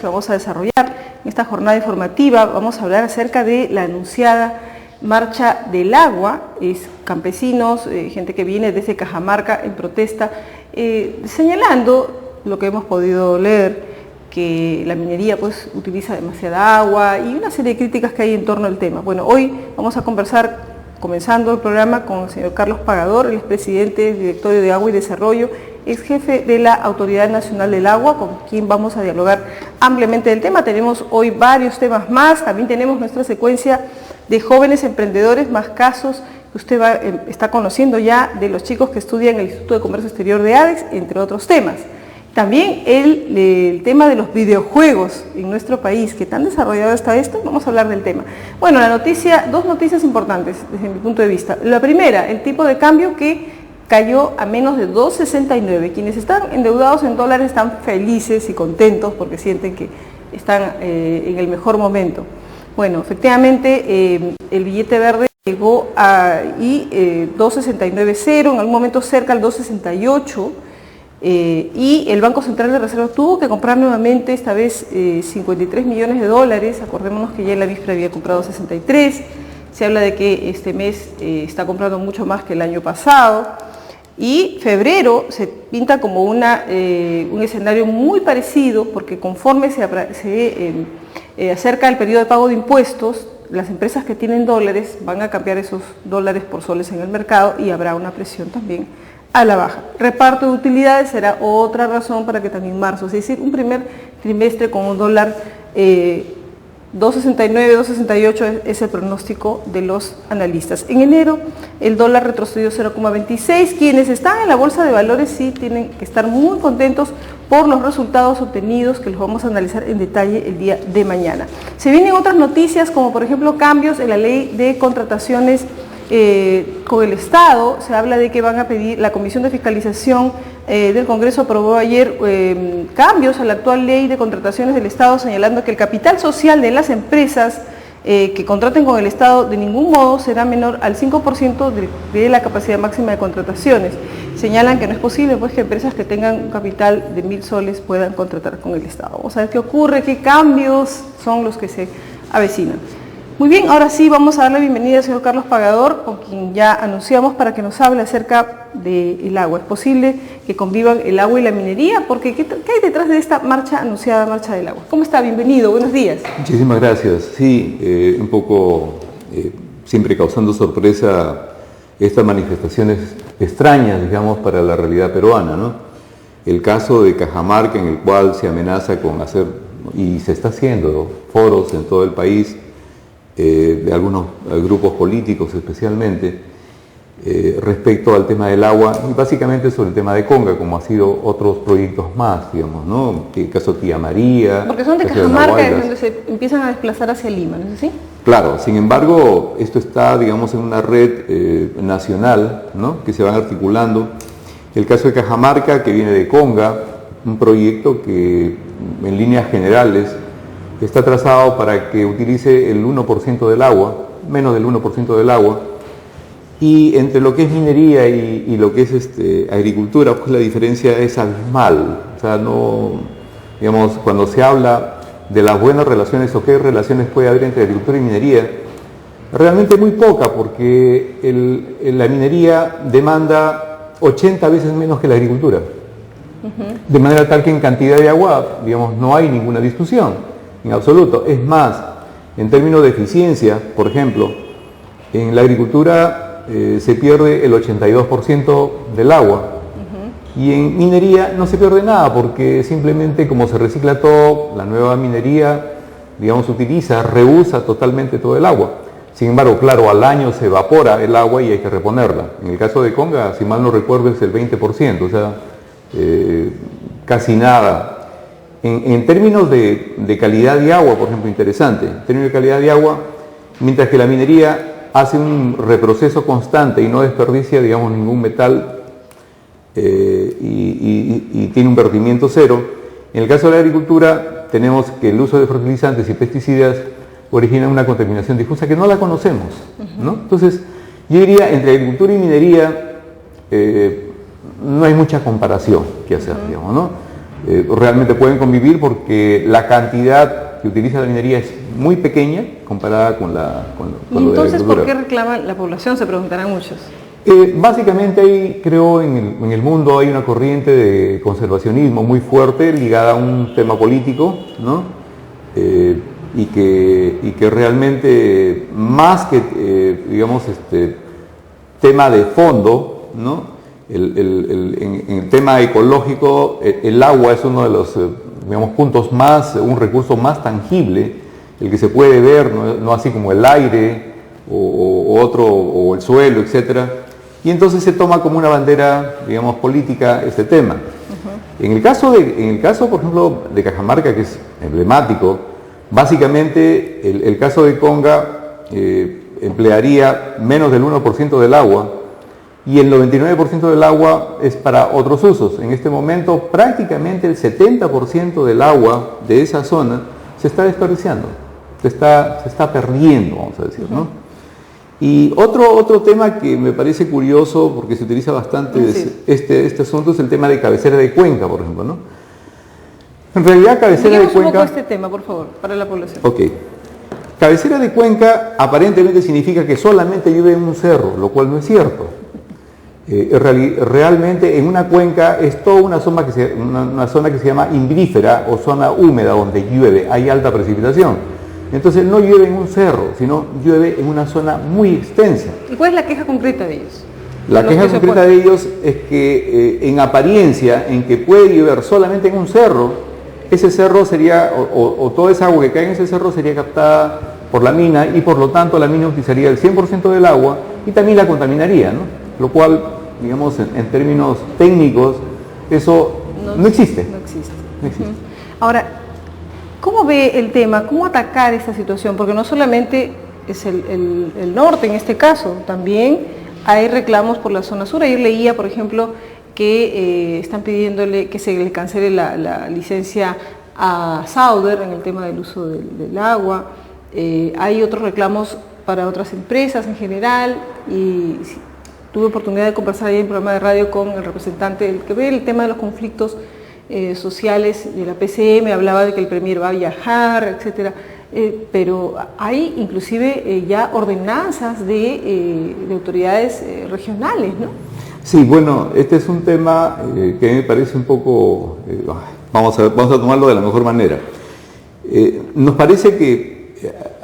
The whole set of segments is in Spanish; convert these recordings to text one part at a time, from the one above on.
que vamos a desarrollar. En esta jornada informativa vamos a hablar acerca de la anunciada Marcha del Agua. Es campesinos, gente que viene desde Cajamarca en protesta, señalando lo que hemos podido leer, que la minería pues utiliza demasiada agua y una serie de críticas que hay en torno al tema. Bueno, hoy vamos a conversar, comenzando el programa, con el señor Carlos Pagador, el expresidente del Directorio de Agua y Desarrollo, ex jefe de la Autoridad Nacional del Agua, con quien vamos a dialogar ampliamente del tema. Tenemos hoy varios temas más, también tenemos nuestra secuencia de jóvenes emprendedores, más casos que usted está conociendo ya de los chicos que estudian en el Instituto de Comercio Exterior de ADEX, entre otros temas. También el tema de los videojuegos en nuestro país, que tan desarrollado está esto, vamos a hablar del tema. Bueno, dos noticias importantes desde mi punto de vista. La primera, el tipo de cambio que cayó a menos de 2.69. Quienes están endeudados en dólares están felices y contentos porque sienten que están en el mejor momento. Bueno, efectivamente el billete verde llegó a 2.69.0, en algún momento cerca al 2.68, y el Banco Central de Reserva tuvo que comprar nuevamente, esta vez 53 millones de dólares. Acordémonos que ya en la víspera había comprado 63, se habla de que este mes está comprando mucho más que el año pasado, y febrero se pinta como un escenario muy parecido, porque conforme se acerca el periodo de pago de impuestos, las empresas que tienen dólares van a cambiar esos dólares por soles en el mercado y habrá una presión también a la baja. Reparto de utilidades será otra razón para que también marzo, es decir, un primer trimestre con un dólar 2.69, 2.68 es el pronóstico de los analistas. En enero el dólar retrocedió 0,26. Quienes están en la bolsa de valores sí tienen que estar muy contentos por los resultados obtenidos, que los vamos a analizar en detalle el día de mañana. Se vienen otras noticias, como por ejemplo cambios en la ley de contrataciones con el Estado. Se habla de que van a pedir, la Comisión de Fiscalización del Congreso aprobó ayer cambios a la actual ley de contrataciones del Estado, señalando que el capital social de las empresas que contraten con el Estado de ningún modo será menor al 5% de la capacidad máxima de contrataciones. Señalan que no es posible pues que empresas que tengan un capital de 1.000 soles puedan contratar con el Estado. Vamos a ver qué ocurre, qué cambios son los que se avecinan. Muy bien, ahora sí vamos a dar la bienvenida al señor Carlos Pagador, con quien ya anunciamos, para que nos hable acerca del agua. ¿Es posible que convivan el agua y la minería? Porque ¿qué hay detrás de esta anunciada Marcha del Agua? ¿Cómo está? Bienvenido, buenos días. Muchísimas gracias. Sí, un poco siempre causando sorpresa estas manifestaciones extrañas, digamos, para la realidad peruana, ¿no? El caso de Cajamarca, en el cual se amenaza con hacer, y se está haciendo, foros en todo el país, de algunos grupos políticos especialmente, respecto al tema del agua, y básicamente sobre el tema de Conga, como ha sido otros proyectos más, digamos, ¿no? El caso Tía María. Porque son de Cajamarca, donde se empiezan a desplazar hacia Lima, ¿no es así? Claro, sin embargo, esto está, digamos, en una red nacional, ¿no? Que se van articulando. El caso de Cajamarca, que viene de Conga, un proyecto que en líneas generales está trazado para que utilice el 1% del agua, menos del 1% del agua, y entre lo que es minería y lo que es agricultura, pues la diferencia es abismal. O sea, no, digamos, cuando se habla de las buenas relaciones o qué relaciones puede haber entre agricultura y minería, realmente muy poca, porque la minería demanda 80 veces menos que la agricultura. De manera tal que en cantidad de agua, digamos, no hay ninguna discusión. En absoluto. Es más, en términos de eficiencia, por ejemplo, en la agricultura se pierde el 82% del agua, y en minería no se pierde nada, porque simplemente como se recicla todo, la nueva minería, digamos, reusa totalmente todo el agua. Sin embargo, claro, al año se evapora el agua y hay que reponerla. En el caso de Conga, si mal no recuerdo, es el 20%, o sea, casi nada. En términos de calidad de agua, por ejemplo, interesante, en términos de calidad de agua, mientras que la minería hace un reproceso constante y no desperdicia, digamos, ningún metal y tiene un vertimiento cero, en el caso de la agricultura tenemos que el uso de fertilizantes y pesticidas origina una contaminación difusa que no la conocemos, ¿no? Entonces, yo diría, entre agricultura y minería no hay mucha comparación que hacer, digamos, ¿no? realmente pueden convivir porque la cantidad que utiliza la minería es muy pequeña comparada con lo de la entonces, agricultura. ¿por qué reclama la población? Se preguntarán muchos. Básicamente hay, creo, en el mundo hay una corriente de conservacionismo muy fuerte ligada a un tema político, ¿no? Y que realmente más que, digamos, tema de fondo, ¿no? En el tema ecológico, el agua es uno de los, digamos, puntos más, un recurso más tangible, el que se puede ver, no así como el aire o el suelo, etcétera. Y entonces se toma como una bandera, digamos, política este tema. En el caso, por ejemplo, de Cajamarca, que es emblemático, básicamente el caso de Conga emplearía menos del 1% del agua y el 99% del agua es para otros usos. En este momento prácticamente el 70% del agua de esa zona se está desperdiciando, se está perdiendo, vamos a decir, ¿no? Y otro tema que me parece curioso, porque se utiliza bastante este asunto, es el tema de cabecera de cuenca, por ejemplo, ¿no? En realidad, cabecera de cuenca... un poco este tema, por favor, para la población. Ok. Cabecera de cuenca aparentemente significa que solamente llueve en un cerro, lo cual no es cierto. Realmente en una cuenca es toda una zona que se llama imbrífera o zona húmeda donde llueve, hay alta precipitación. Entonces no llueve en un cerro, sino llueve en una zona muy extensa. ¿Y cuál es la queja concreta de ellos? La queja concreta de ellos es que en apariencia, en que puede llover solamente en un cerro, ese cerro sería, o toda esa agua que cae en ese cerro sería captada por la mina y por lo tanto la mina utilizaría el 100% del agua y también la contaminaría, ¿no? Lo cual, digamos, en términos técnicos, eso no existe. No existe. No existe. Ahora, ¿cómo ve el tema? ¿Cómo atacar esta situación? Porque no solamente es el norte en este caso, también hay reclamos por la zona sur. Ayer leía, por ejemplo, que están pidiéndole que se le cancele la licencia a Sauder en el tema del uso del agua. Hay otros reclamos para otras empresas en general y tuve oportunidad de conversar ayer en un programa de radio con el representante el que ve el tema de los conflictos sociales de la PCM, hablaba de que el premier va a viajar, etcétera, pero hay inclusive ya ordenanzas de autoridades regionales, ¿no? Sí, bueno, este es un tema que me parece un poco, vamos a tomarlo de la mejor manera. Nos parece que,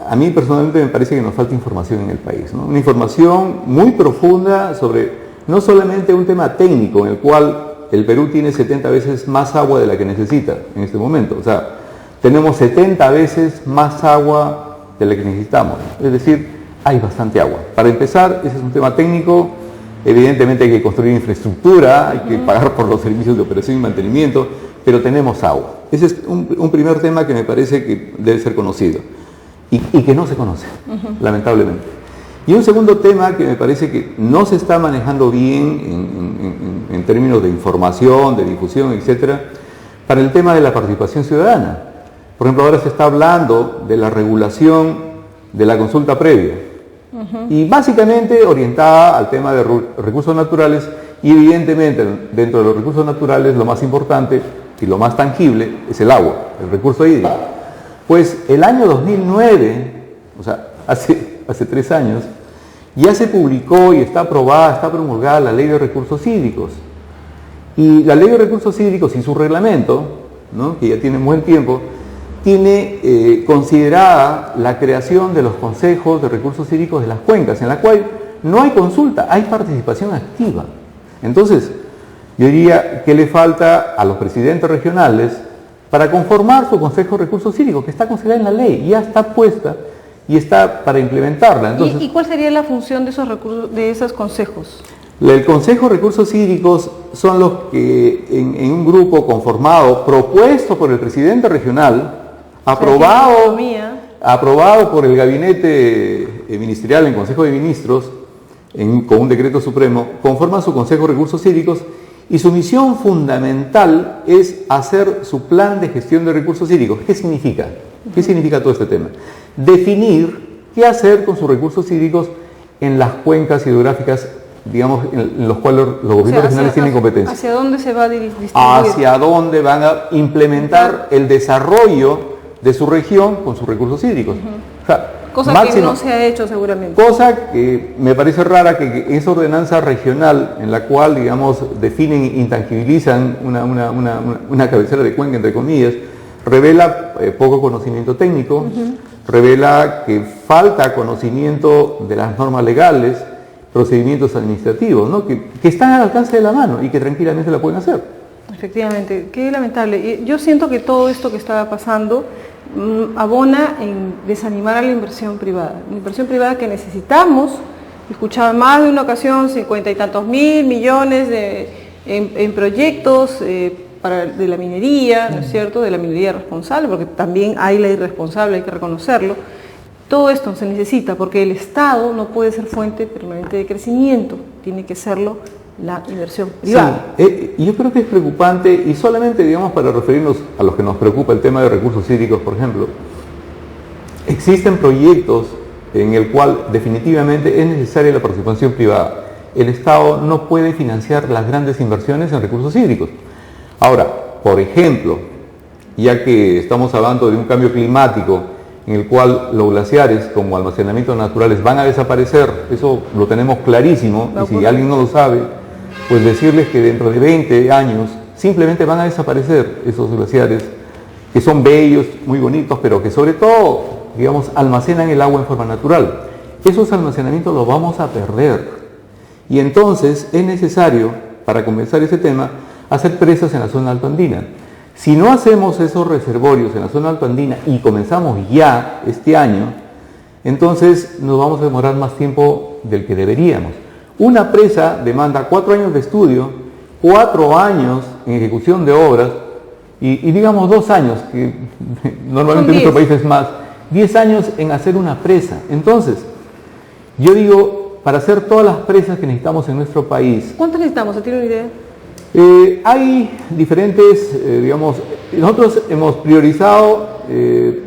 a mí personalmente me parece que nos falta información en el país, ¿no? Una información muy profunda sobre no solamente un tema técnico en el cual el Perú tiene 70 veces más agua de la que necesita en este momento. O sea, tenemos 70 veces más agua de la que necesitamos. Es decir, hay bastante agua. Para empezar, ese es un tema técnico. Evidentemente hay que construir infraestructura, hay que pagar por los servicios de operación y mantenimiento, pero tenemos agua. Ese es un primer tema que me parece que debe ser conocido y que no se conoce, lamentablemente. Y un segundo tema que me parece que no se está manejando bien en términos de información, de difusión, etcétera, para el tema de la participación ciudadana. Por ejemplo, ahora se está hablando de la regulación de la consulta previa y básicamente orientada al tema de recursos naturales y evidentemente dentro de los recursos naturales lo más importante y lo más tangible es el agua, el recurso hídrico. Pues el año 2009, o sea, hace 3 años, ya se publicó y está aprobada, está promulgada la Ley de Recursos Hídricos. Y la Ley de Recursos Hídricos y su reglamento, ¿no?, que ya tiene un buen tiempo, tiene considerada la creación de los consejos de recursos hídricos de las cuencas, en la cual no hay consulta, hay participación activa. Entonces, yo diría que le falta a los presidentes regionales para conformar su Consejo de Recursos Hídricos, que está considerada en la ley, ya está puesta y está para implementarla. Entonces, ¿Y cuál sería la función de esos recursos, de esos consejos? El Consejo de Recursos Hídricos son los que en un grupo conformado, propuesto por el presidente regional, aprobado por el gabinete ministerial en Consejo de Ministros, con un decreto supremo, conforman su Consejo de Recursos Hídricos y su misión fundamental es hacer su plan de gestión de recursos hídricos. ¿Qué significa? ¿Qué significa todo este tema? Definir qué hacer con sus recursos hídricos en las cuencas hidrográficas digamos, en los cuales los gobiernos regionales tienen competencia. ¿Hacia dónde se va a distribuir? Hacia dónde van a implementar el desarrollo de su región con sus recursos hídricos. O sea, cosa que no se ha hecho seguramente. Cosa que me parece rara, que esa ordenanza regional en la cual, digamos, definen e intangibilizan una cabecera de cuenca, entre comillas, revela poco conocimiento técnico, revela que falta conocimiento de las normas legales, procedimientos administrativos, ¿no? que están al alcance de la mano y que tranquilamente la pueden hacer. Efectivamente, qué lamentable. Yo siento que todo esto que estaba pasando abona en desanimar a la inversión privada. La inversión privada que necesitamos, escuchaba más de una ocasión, 50 y tantos mil millones en proyectos de la minería, ¿no es cierto?, de la minería responsable, porque también hay la irresponsable, hay que reconocerlo. Todo esto se necesita porque el Estado no puede ser fuente permanente de crecimiento, tiene que serlo la inversión privada. Sí, yo creo que es preocupante, y solamente, digamos, para referirnos a los que nos preocupa el tema de recursos hídricos, por ejemplo, existen proyectos en el cual definitivamente es necesaria la participación privada. El Estado no puede financiar las grandes inversiones en recursos hídricos. Ahora, por ejemplo, ya que estamos hablando de un cambio climático en el cual los glaciares como almacenamientos naturales van a desaparecer, eso lo tenemos clarísimo, y si alguien no lo sabe, pues decirles que dentro de 20 años simplemente van a desaparecer esos glaciares, que son bellos, muy bonitos, pero que sobre todo, digamos, almacenan el agua en forma natural. Esos almacenamientos los vamos a perder. Y entonces es necesario, para comenzar ese tema, hacer presas en la zona altoandina. Si no hacemos esos reservorios en la zona altoandina y comenzamos ya este año, entonces nos vamos a demorar más tiempo del que deberíamos. Una presa demanda 4 años de estudio, 4 años en ejecución de obras y digamos 2 años, que normalmente en nuestro país es más, 10 años en hacer una presa. Entonces, yo digo, para hacer todas las presas que necesitamos en nuestro país... ¿Cuántas necesitamos? ¿Se tiene una idea? Hay diferentes, digamos, nosotros hemos priorizado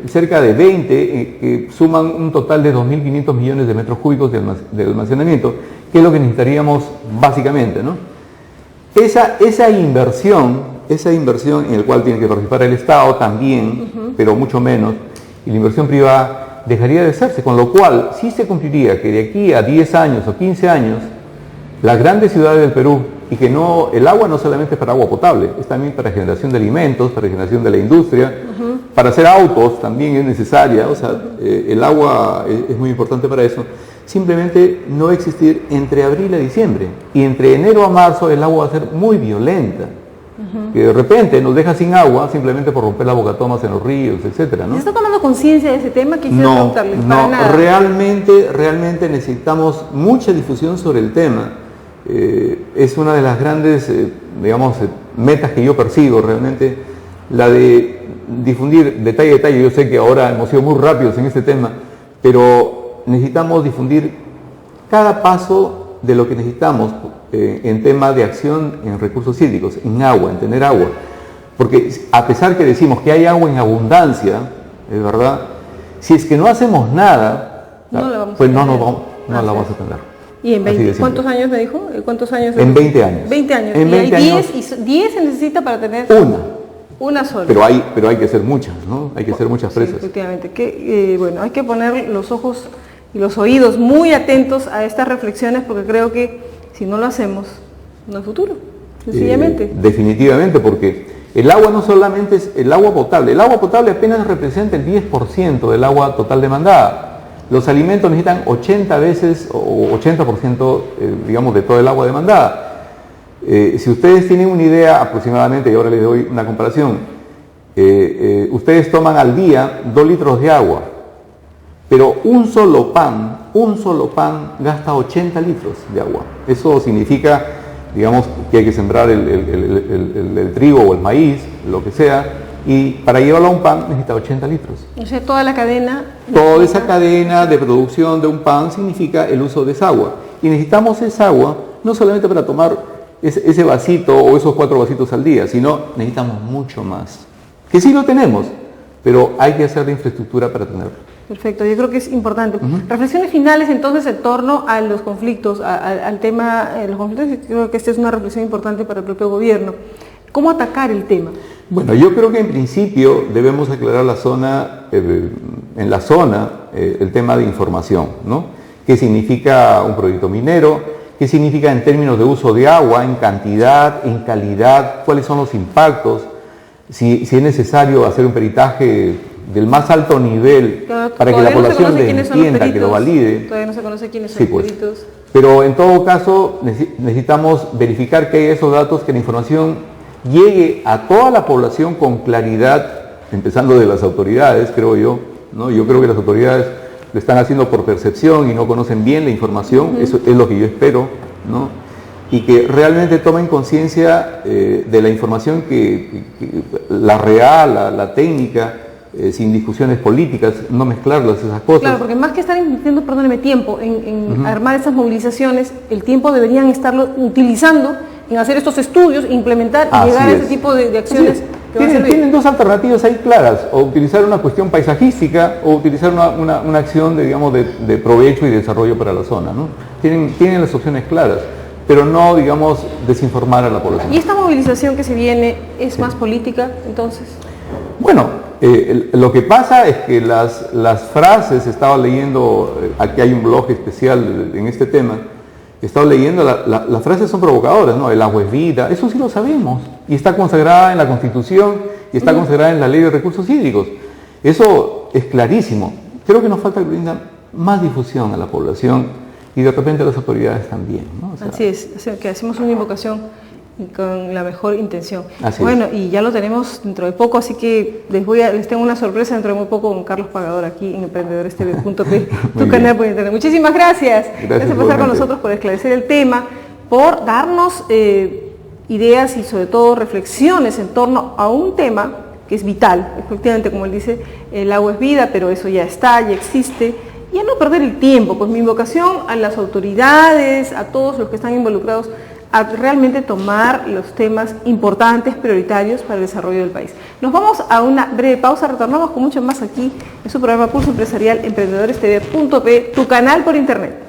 cerca de 20 que suman un total de 2.500 millones de metros cúbicos de almacenamiento, que es lo que necesitaríamos básicamente, ¿no? Esa inversión en la cual tiene que participar el Estado también, pero mucho menos, y la inversión privada dejaría de hacerse, con lo cual sí se cumpliría que de aquí a 10 años o 15 años, las grandes ciudades del Perú, y que el agua no solamente es para agua potable, es también para generación de alimentos, para generación de la industria, para hacer autos también es necesaria, o sea, el agua es muy importante para eso. Simplemente no va a existir entre abril a diciembre, y entre enero a marzo el agua va a ser muy violenta, que de repente nos deja sin agua simplemente por romper las bocatomas en los ríos, etcétera, ¿no? ¿Se está tomando conciencia de ese tema? Quisiera preguntarle. No, realmente necesitamos mucha difusión sobre el tema. Es una de las grandes, digamos, metas que yo persigo realmente, la de difundir detalle a detalle. Yo sé que ahora hemos sido muy rápidos en este tema, pero necesitamos difundir cada paso de lo que necesitamos en tema de acción en recursos hídricos, en agua, en tener agua. Porque a pesar que decimos que hay agua en abundancia, es verdad, si es que no hacemos nada, pues no la vamos a tener. ¿Y en 20? ¿Cuántos años me dijo? ¿Cuántos años? En 20 años. 20 años. En 20 años. 10 se necesita para tener... Una sola. Pero hay que hacer muchas, ¿no? Hay que hacer muchas presas. Sí, efectivamente. Bueno, hay que poner los ojos y los oídos muy atentos a estas reflexiones, porque creo que si no lo hacemos, no hay futuro, sencillamente. Definitivamente, porque el agua no solamente es el agua potable. El agua potable apenas representa el 10% del agua total demandada. Los alimentos necesitan 80 veces o 80%, digamos, de todo el agua demandada. Si ustedes tienen una idea aproximadamente, y ahora les doy una comparación, ustedes toman al día 2 litros de agua, pero un solo pan gasta 80 litros de agua. Eso significa, digamos, que hay que sembrar el trigo o el maíz, lo que sea, y para llevarlo a un pan necesita 80 litros. O sea, toda la cadena... Toda esa cadena de producción de un pan significa el uso de esa agua. Y necesitamos esa agua no solamente para tomar ese vasito o esos 4 vasitos al día, sino necesitamos mucho más. Que sí lo tenemos, pero hay que hacer la infraestructura para tenerlo. Perfecto, yo creo que es importante. Reflexiones finales entonces en torno a los conflictos, al tema de los conflictos, creo que esta es una reflexión importante para el propio gobierno. ¿Cómo atacar el tema? Bueno, yo creo que en principio debemos aclarar la zona, en la zona el tema de información, ¿no? ¿Qué significa un proyecto minero? ¿Qué significa en términos de uso de agua, en cantidad, en calidad? ¿Cuáles son los impactos? Si es necesario hacer un peritaje del más alto nivel para que la población entienda, que lo valide. Todavía no se conoce quiénes son los peritos. Pero en todo caso necesitamos verificar que hay esos datos, que la información llegue a toda la población con claridad, empezando de las autoridades, creo yo, ¿no? Yo creo que las autoridades lo están haciendo por percepción y no conocen bien la información, eso es lo que yo espero, ¿no? Y que realmente tomen conciencia de la información que la real, la técnica, sin discusiones políticas, no mezclarlas, esas cosas. Claro, porque más que estar invirtiendo, perdóneme, tiempo en armar esas movilizaciones, el tiempo deberían estarlo utilizando en hacer estos estudios, implementar y llegar a ese tipo de acciones. Tienen dos alternativas ahí claras, o utilizar una cuestión paisajística o utilizar una acción de provecho y desarrollo para la zona, ¿no? Tienen las opciones claras, pero no, digamos, desinformar a la población. ¿Y esta movilización que se viene es más política, entonces? Bueno, lo que pasa es que las frases, estaba leyendo, aquí hay un blog especial en este tema, estaba leyendo, las frases son provocadoras, ¿no? El agua es vida, eso sí lo sabemos, y está consagrada en la Constitución, y está consagrada en la Ley de Recursos Hídricos. Eso es clarísimo. Creo que nos falta que brinda más difusión a la población, y de repente a las autoridades también, ¿no? O sea, así es, o sea, que hacemos una invocación con la mejor intención. Bueno, y ya lo tenemos dentro de poco, así que les tengo una sorpresa dentro de muy poco con Carlos Pagador aquí en EmprendedorSTV.p, tu canal por internet. Muchísimas gracias. Gracias por estar con nosotros, por esclarecer el tema, por darnos ideas y sobre todo reflexiones en torno a un tema que es vital. Efectivamente, como él dice, el agua es vida, pero eso ya está, ya existe. Y a no perder el tiempo, pues mi invocación a las autoridades, a todos los que están involucrados, a realmente tomar los temas importantes, prioritarios para el desarrollo del país. Nos vamos a una breve pausa, retornamos con mucho más aquí en su programa Pulso Empresarial, EmprendedorSTV.p, tu canal por internet.